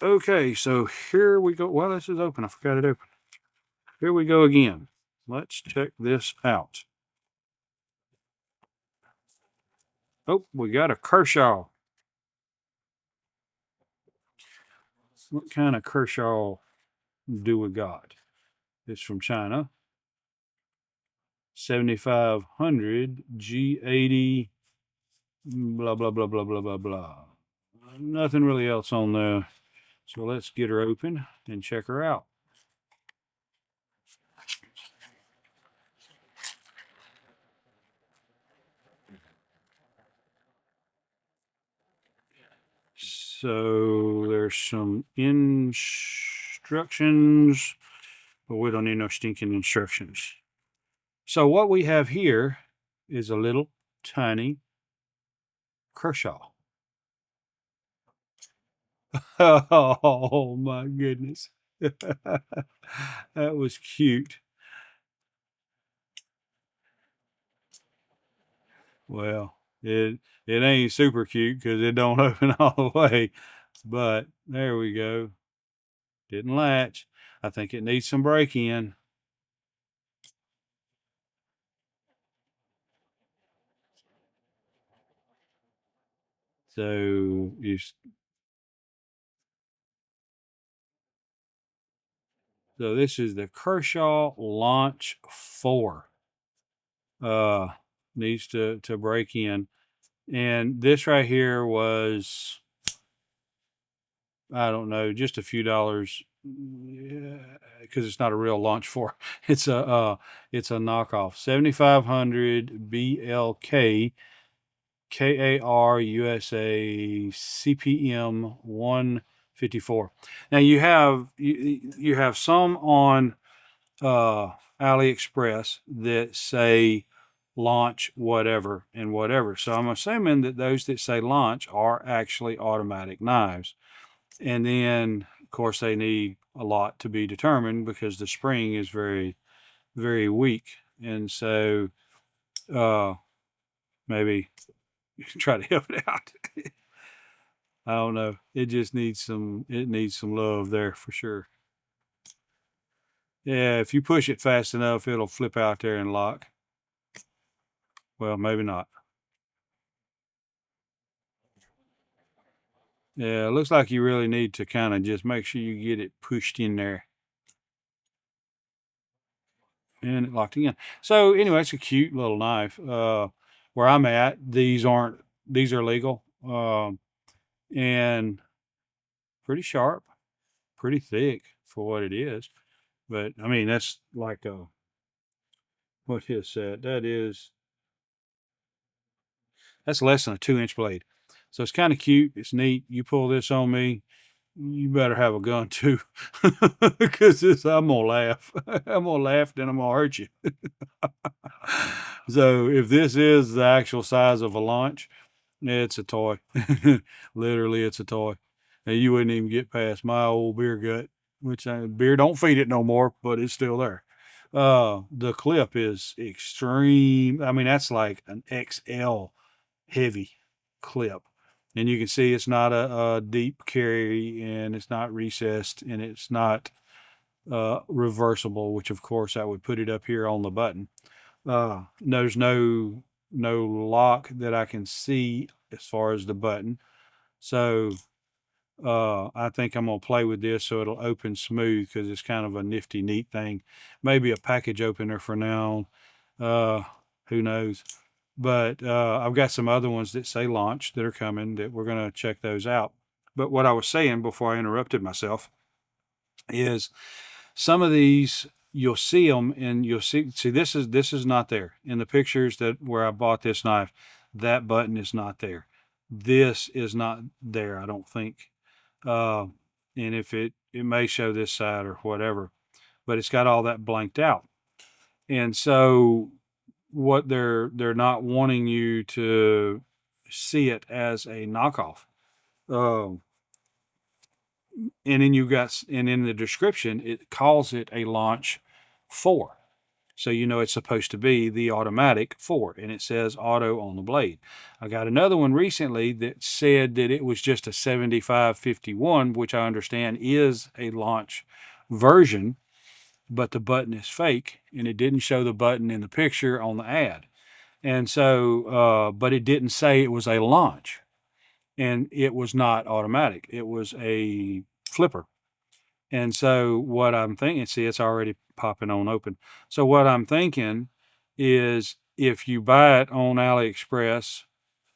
Okay, so here we go. Well, this is open. I forgot it open. Here we go again. Let's check this out. Oh, we got a Kershaw. What kind of Kershaw do we got? It's from China. 7500 G80, blah, blah, blah, blah, blah, blah, blah. Nothing really else on there. So let's get her open and check her out. So there's some instructions, but we don't need no stinking instructions. So what we have here is a little tiny Kershaw. Oh my goodness. That was cute. Well, it ain't super cute because it don't open all the way. But there we go. Didn't latch. I think it needs some break in. So so this is the Kershaw Launch 4. Needs to break in. And this right here was, I don't know, just a few dollars, because it's not a real Launch 4. It's a knockoff. 7500 BLK KAR USA CPM 154. Now you have some on AliExpress that say launch whatever and whatever. So I'm assuming that those that say launch are actually automatic knives. And then of course they need a lot to be determined because the spring is very, very weak. And so maybe try to help it out. I don't know. It just needs some love there for sure. Yeah, if you push it fast enough, it'll flip out there and lock. Well, maybe not. Yeah, it looks like you really need to kind of just make sure you get it pushed in there. And it locked again. So anyway, it's a cute little knife. Where I'm at, these are legal. And pretty sharp, pretty thick for what it is. But I mean, that's like what is that? That's less than a 2-inch blade. So it's kind of cute. It's neat. You pull this on me, you better have a gun too, because I'm gonna laugh. I'm gonna laugh, then I'm gonna hurt you. So if this is the actual size of a launch, it's a toy. Literally, it's a toy. And you wouldn't even get past my old beer gut, which beer don't feed it no more, but it's still there. The clip is extreme. I mean, that's like an XL heavy clip. And you can see it's not a deep carry, and it's not recessed, and it's not reversible, which of course I would put it up here on the button. There's no lock that I can see as far as the button. So I think I'm gonna play with this so it'll open smooth because it's kind of a nifty, neat thing. Maybe a package opener for now. Who knows? But I've got some other ones that say launch that are coming that we're gonna check those out. But what I was saying before I interrupted myself is some of these you'll see them and you'll see this is not there in the pictures that where I bought this knife. That button is not there. This is not there, I don't think. uh, and if it may show this side or whatever, but it's got all that blanked out. And so what they're not wanting you to see it as a knockoff. um, and then you got, and in the description it calls it a launch 4. So you know it's supposed to be the automatic for it, and it says auto on the blade. I got another one recently that said that it was just a 7551, which I understand is a launch version, but the button is fake, and it didn't show the button in the picture on the ad. And so, but it didn't say it was a launch, and it was not automatic. It was a flipper. And so what I'm thinking, see, it's already popping on open. So what I'm thinking is if you buy it on AliExpress,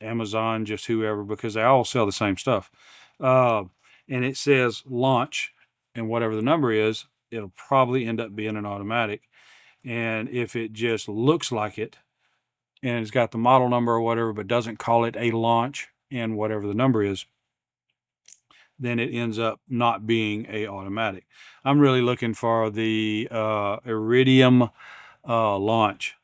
Amazon, just whoever, because they all sell the same stuff, uh, and it says launch and whatever the number is, it'll probably end up being an automatic. And if it just looks like it and it's got the model number or whatever, but doesn't call it a launch and whatever the number is, then it ends up not being a automatic. I'm really looking for the Iridium launch,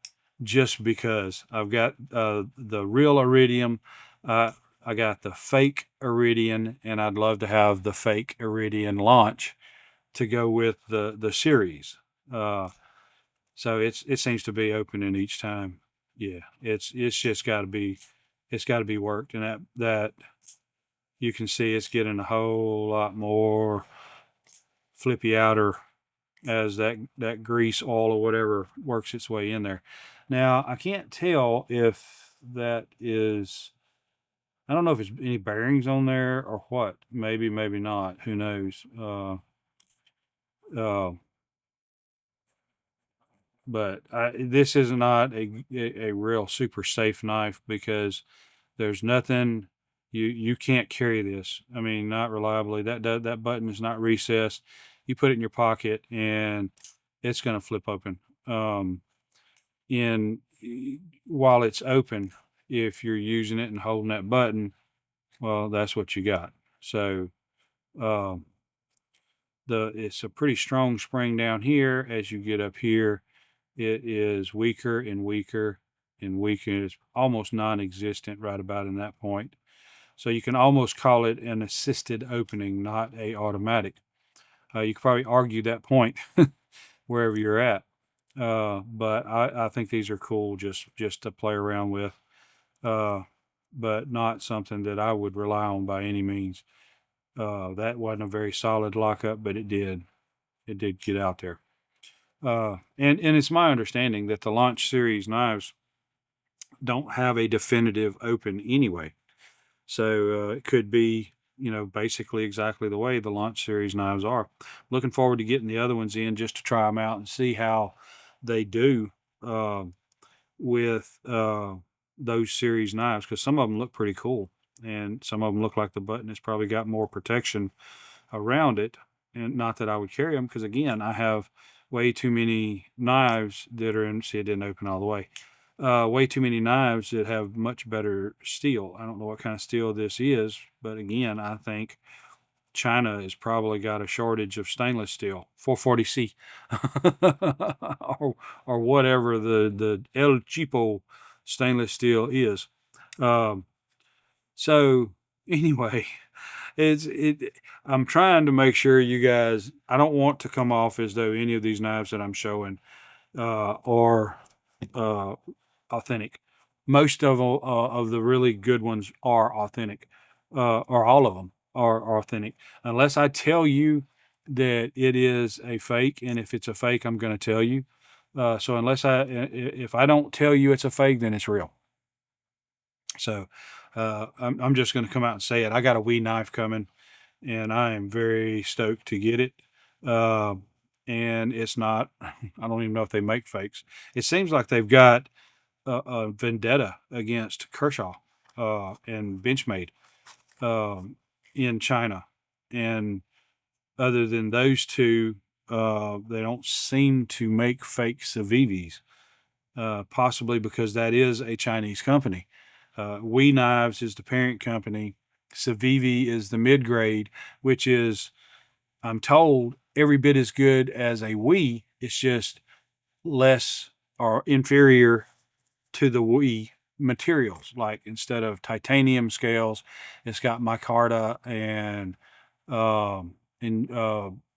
just because I've got the real Iridium. I got the fake Iridium, and I'd love to have the fake Iridium launch to go with the series. So it seems to be opening each time. Yeah, it's just got to be worked, and that you can see it's getting a whole lot more flippy outer as that grease oil or whatever works its way in there. Now I can't tell if that is, I don't know if it's any bearings on there or what. Maybe, maybe not. Who knows? Uh, but this is not a real super safe knife, because there's nothing, you can't carry this. I mean, not reliably. That button is not recessed. You put it in your pocket and it's going to flip open. In While it's open, if you're using it and holding that button, well, that's what you got. So um, it's a pretty strong spring down here. As you get up here, it is weaker and weaker and weaker. It's almost non-existent right about in that point. So you can almost call it an assisted opening, not a automatic. You could probably argue that point wherever you're at. But I think these are cool just to play around with, uh, but not something that I would rely on by any means. That wasn't a very solid lockup, but it did get out there. And it's my understanding that the Launch Series knives don't have a definitive open anyway. So it could be, basically exactly the way the Launch Series knives are. Looking forward to getting the other ones in just to try them out and see how they do uh, with those series knives, because some of them look pretty cool, and some of them look like the button has probably got more protection around it. And not that I would carry them, because again, I have way too many knives that are in. See, it didn't open all the way. Way too many knives that have much better steel. I don't know what kind of steel this is, but again, I think China has probably got a shortage of stainless steel, 440C, or whatever the El Cheapo stainless steel is. Um, so anyway, it. I'm trying to make sure you guys. I don't want to come off as though any of these knives that I'm showing are uh, authentic. Most of the really good ones are authentic, or all of them are authentic. Unless I tell you that it is a fake, and if it's a fake, I'm going to tell you. So if I don't tell you it's a fake, then it's real. So I'm just going to come out and say it. I got a wee knife coming, and I am very stoked to get it. Uh, and it's not. I don't even know if they make fakes. It seems like they've got a vendetta against Kershaw and Benchmade in China. And other than those two, they don't seem to make fake Civivis, possibly because that is a Chinese company. We Knives is the parent company. Civivi is the mid grade, which is, I'm told, every bit as good as a We. It's just less or inferior to the We materials. Like instead of titanium scales, it's got micarta and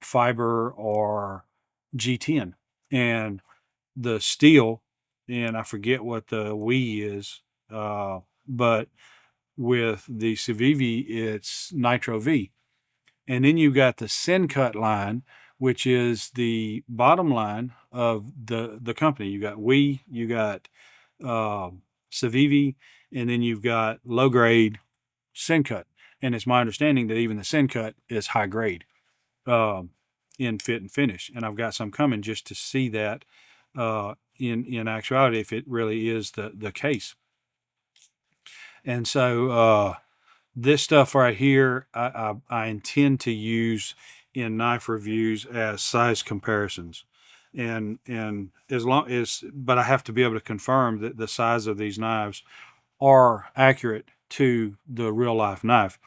fiber or G10. And the steel, and I forget what the we is, but with the Civivi, it's Nitro V. And then you've got the Sencut line, which is the bottom line of the company. You got we, you got Civivi, and then you've got low grade Sencut. And it's my understanding that even the Sencut is high grade um, in fit and finish. And I've got some coming just to see that in actuality if it really is the case. And so this stuff right here, I intend to use in knife reviews as size comparisons. And as long as, but I have to be able to confirm that the size of these knives are accurate to the real life knife,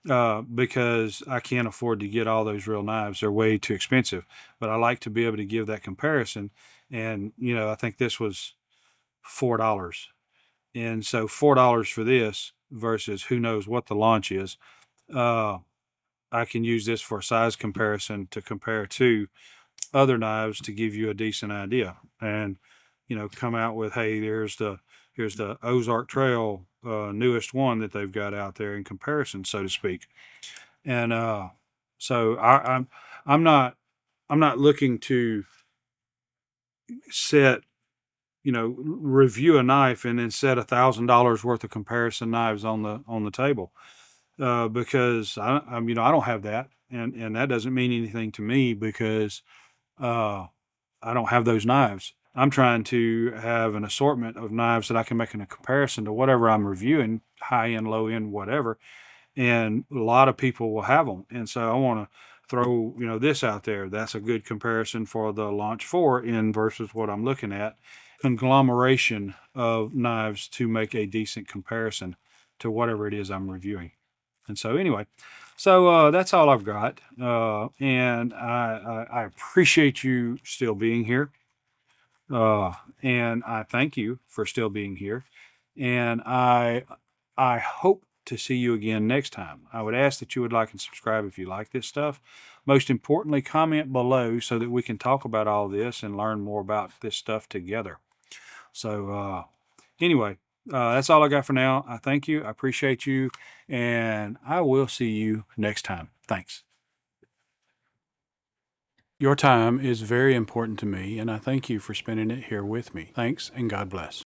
because I can't afford to get all those real knives. They're way too expensive. But I like to be able to give that comparison. And, I think this was $4. And so $4 for this versus who knows what the launch is. Uh, I can use this for size comparison to compare to other knives to give you a decent idea. And, come out with, hey, here's the Ozark Trail newest one that they've got out there in comparison, so to speak. And so I'm not looking to set review a knife and then set $1,000 worth of comparison knives on the table, because I don't have that, and that doesn't mean anything to me because uh, I don't have those knives. I'm trying to have an assortment of knives that I can make in a comparison to whatever I'm reviewing, high end, low end, whatever. And a lot of people will have them, and so I want to throw this out there. That's a good comparison for the Launch 4 in versus what I'm looking at. Conglomeration of knives to make a decent comparison to whatever it is I'm reviewing. And so anyway, so that's all I've got, and I appreciate you still being here, and I thank you for still being here, and I hope to see you again next time. I would ask that you would like and subscribe if you like this stuff. Most importantly, comment below so that we can talk about all this and learn more about this stuff together. So anyway, that's all I got for now. I thank you. I appreciate you. And I will see you next time. Thanks. Your time is very important to me, and I thank you for spending it here with me. Thanks, and God bless.